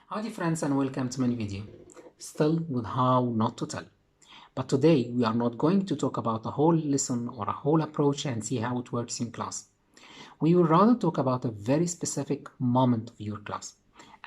Howdy friends and welcome to my video, still with how not to tell. But today we are not going to talk about a whole lesson or a whole approach and see how it works in class. We will rather talk about a very specific moment of your class,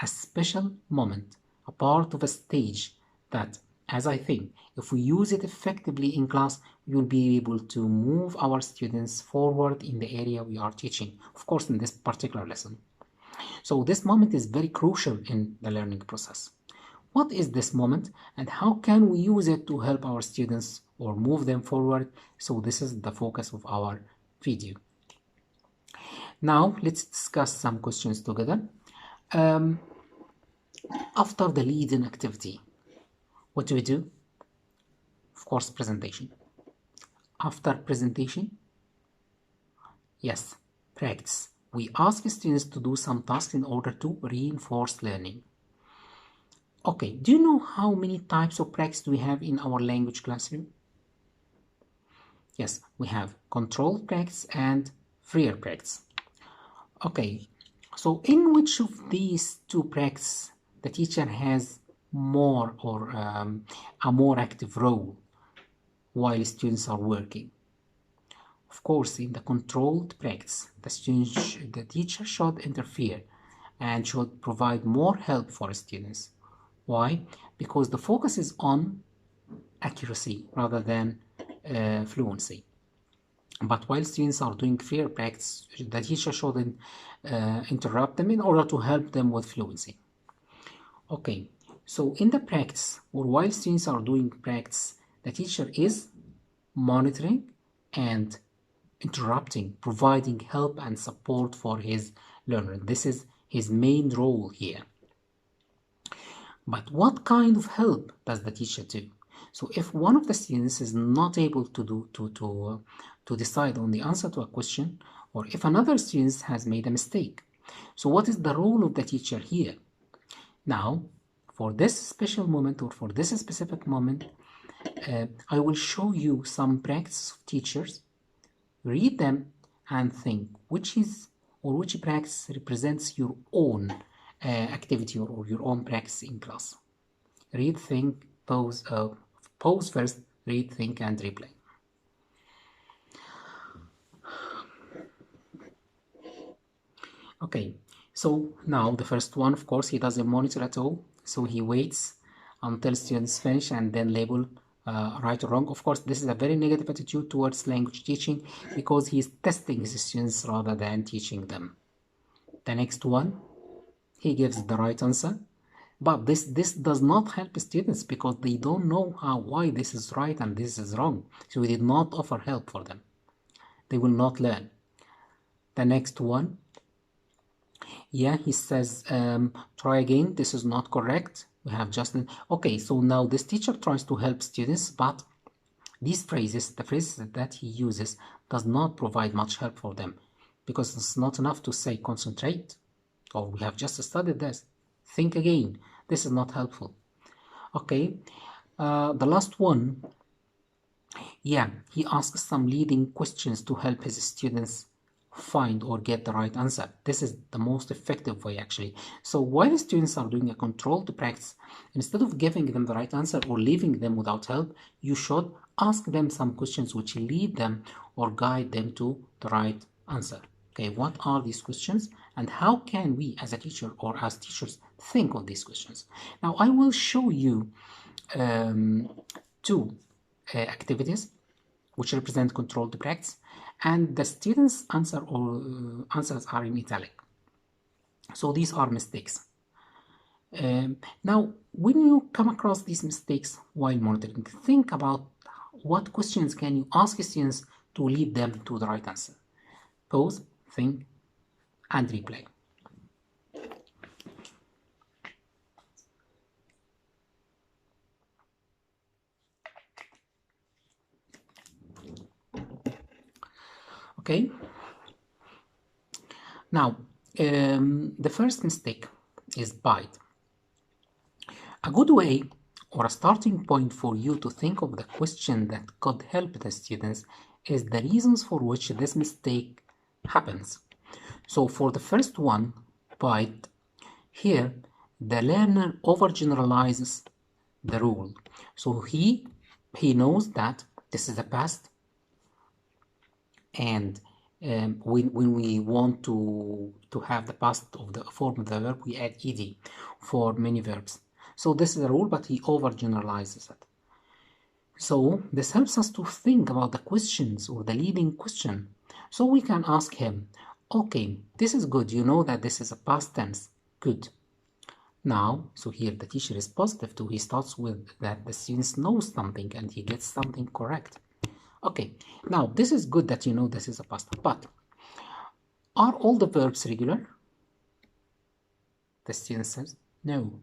a special moment, a part of a stage that, as I think, if we use it effectively in class, we will be able to move our students forward in the area we are teaching, of course in this particular lesson. So this moment is very crucial in the learning process. What is this moment and how can we use it to help our students or move them forward? So this is the focus of our video. Now let's discuss some questions together. After the leading activity, what do we do? Of course, presentation. After presentation, yes, practice. We ask students to do some tasks in order to reinforce learning. Okay, do you know how many types of practice we have in our language classroom? Yes, we have controlled practice and freer practice. Okay, so in which of these two practices the teacher has more or a more active role while students are working? Of course, in the controlled practice, the teacher should interfere and should provide more help for students. Why? Because the focus is on accuracy rather than fluency. But while students are doing freer practice, the teacher shouldn't interrupt them in order to help them with fluency. Okay, so in the practice, or while students are doing practice, the teacher is monitoring and interrupting, providing help and support for his learner. This is his main role here. But what kind of help does the teacher do? So if one of the students is not able to decide on the answer to a question, or if another student has made a mistake, so what is the role of the teacher here? Now, for this special moment or for this specific moment, I will show you some practice of teachers. Read them and think which practice represents your own activity or your own practice in class. Read, think, pause, pause first, read, think, and replay. Okay, so now the first one, of course, he doesn't monitor at all. So he waits until students finish and then label right or wrong. Of course, this is a very negative attitude towards language teaching because he is testing his students rather than teaching them. The next one, he gives the right answer. But this does not help students because they don't know why this is right and this is wrong. So we did not offer help for them. They will not learn. The next one, yeah, he says, try again, this is not correct. We have just, okay, so now this teacher tries to help students, but these phrases, the phrases that he uses, does not provide much help for them because it's not enough to say concentrate, or we have just studied this. Think again. This is not helpful. Okay, the last one, yeah, he asks some leading questions to help his students find or get the right answer. This is the most effective way actually. So while the students are doing a controlled practice, instead of giving them the right answer or leaving them without help, you should ask them some questions which lead them or guide them to the right answer. Okay, what are these questions and how can we as a teacher or as teachers think of these questions? Now I will show you two activities which represent controlled practice, and the students' answers are in italic. So these are mistakes. Now, when you come across these mistakes while monitoring, think about what questions can you ask students to lead them to the right answer. Pause, think, and replay. Okay. Now, the first mistake is bite. A good way or a starting point for you to think of the question that could help the students is the reasons for which this mistake happens. So for the first one, bite, here the learner overgeneralizes the rule. So he knows that this is the past, and when we want to have the past of the form of the verb, we add ed for many verbs. So this is a rule, but he overgeneralizes it. So this helps us to think about the questions or the leading question. So we can ask him, okay, this is good. You know that this is a past tense. Good. Now, so here the teacher is positive too. He starts with that the students know something and he gets something correct. Okay, now this is good that you know this is a past, but are all the verbs regular? The student says, no.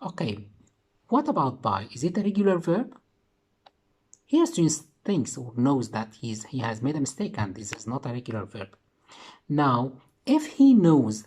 Okay, what about by? Is it a regular verb? Here student thinks or knows that he has made a mistake and this is not a regular verb. Now, if he knows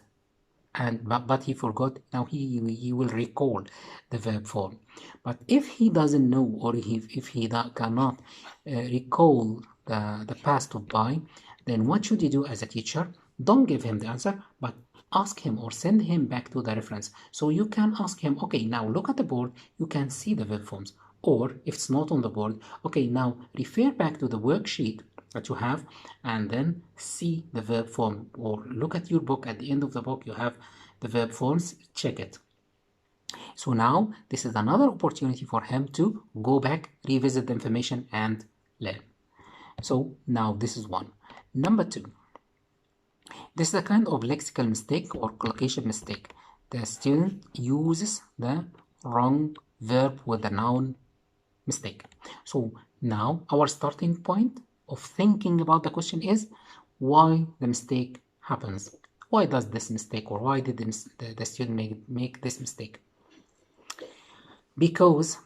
but he forgot, now he will recall the verb form. But if he doesn't know, or if he cannot recall the past of by, then what should you do as a teacher? Don't give him the answer, but ask him or send him back to the reference. So you can ask him, okay, now look at the board, you can see the verb forms. Or if it's not on the board, okay, now refer back to the worksheet that you have and then see the verb form, or look at your book. At the end of the book you have the verb forms, check it. So now this is another opportunity for him to go back, revisit the information and learn. So now this is one. Number two, this is a kind of lexical mistake or collocation mistake. The student uses the wrong verb with the noun mistake. So now our starting point of thinking about the question is why the mistake happens. Why does this mistake, or why did the student make this mistake? Because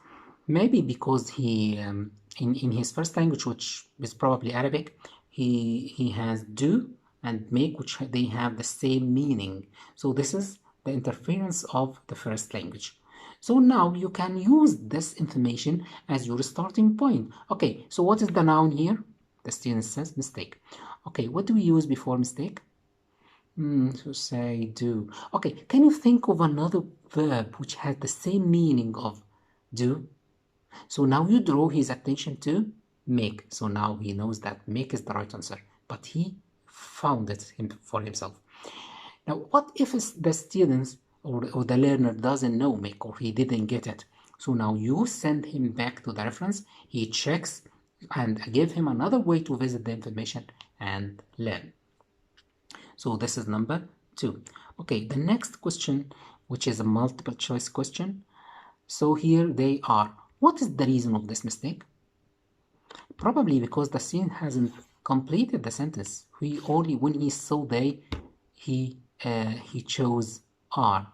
maybe because he in his first language, which is probably Arabic, he has do and make, which they have the same meaning. So this is the interference of the first language. So now you can use this information as your starting point. Okay, so what is the noun here? The student says mistake. Okay, what do we use before mistake? So say do. Okay, can you think of another verb which has the same meaning of do? So now you draw his attention to make. So now he knows that make is the right answer, but he found it for himself. Now, what if the students or the learner doesn't know make, or he didn't get it? So now you send him back to the reference, he checks and give him another way to visit the information and learn. So this is number two. Okay, the next question, which is a multiple choice question. So here they are. What is the reason of this mistake? Probably because the student hasn't completed the sentence. When he saw they, he chose are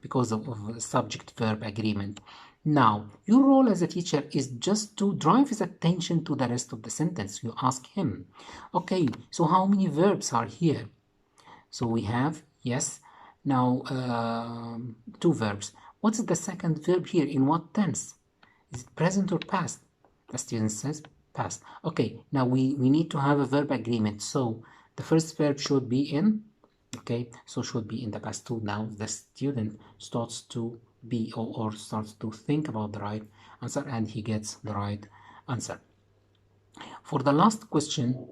because of subject-verb agreement. Now, your role as a teacher is just to drive his attention to the rest of the sentence. You ask him, okay, so how many verbs are here? So we have, yes, now two verbs. What is the second verb here? In what tense? Is it present or past? The student says past. Okay, now we need to have a verb agreement. So the first verb should be in, okay, so should be in the past too. Now the student starts to be or starts to think about the right answer, and he gets the right answer. For the last question,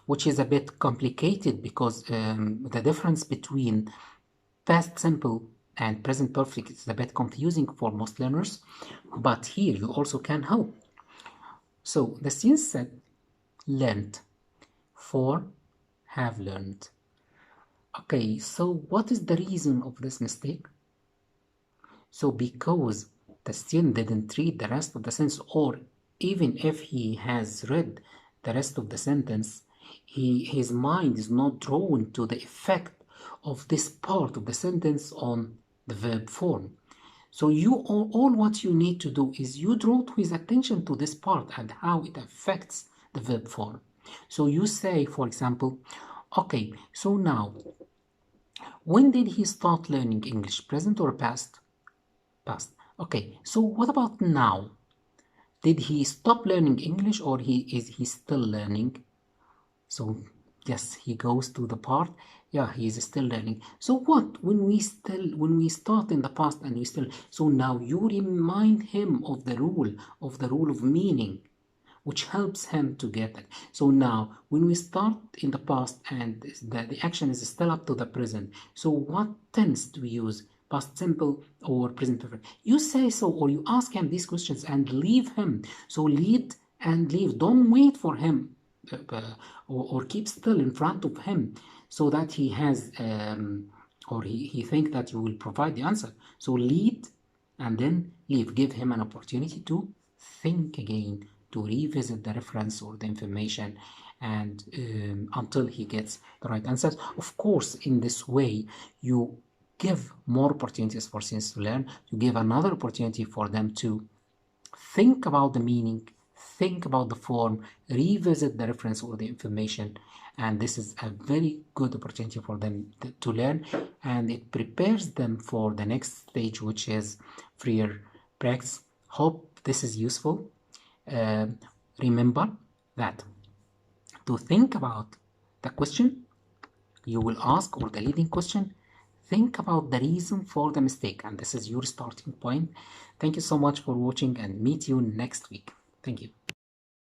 which is a bit complicated because the difference between past simple and present perfect is a bit confusing for most learners, but here you also can help. So the student said learned for have learned. Okay, so what is the reason of this mistake? So because the student didn't read the rest of the sentence, or even if he has read the rest of the sentence, his mind is not drawn to the effect of this part of the sentence on the verb form. So all what you need to do is you draw to his attention to this part and how it affects the verb form. So you say, for example, okay, so now, when did he start learning English, present or past? Past. Okay, so what about now? Did he stop learning English, or is he still learning? So Yes, he goes to the part. Yeah, he is still learning. So what? When we start in the past and we still, so now you remind him of the rule of meaning, which helps him to get it. So now, when we start in the past and the action is still up to the present, so what tense do we use? Past simple or present perfect? You say so, or you ask him these questions and leave him. So lead and leave. Don't wait for him, or keep still in front of him, so that he has or he think that you will provide the answer. So lead and then leave. Give him an opportunity to think again, to revisit the reference or the information, and until he gets the right answers. Of course, in this way, you give more opportunities for students to learn. You give another opportunity for them to think about the meaning, think about the form, revisit the reference or the information, and this is a very good opportunity for them to learn, and it prepares them for the next stage, which is freer practice. Hope this is useful. Remember that to think about the question you will ask, or the leading question, think about the reason for the mistake, and this is your starting point. Thank you so much for watching, and meet you next week. Thank you.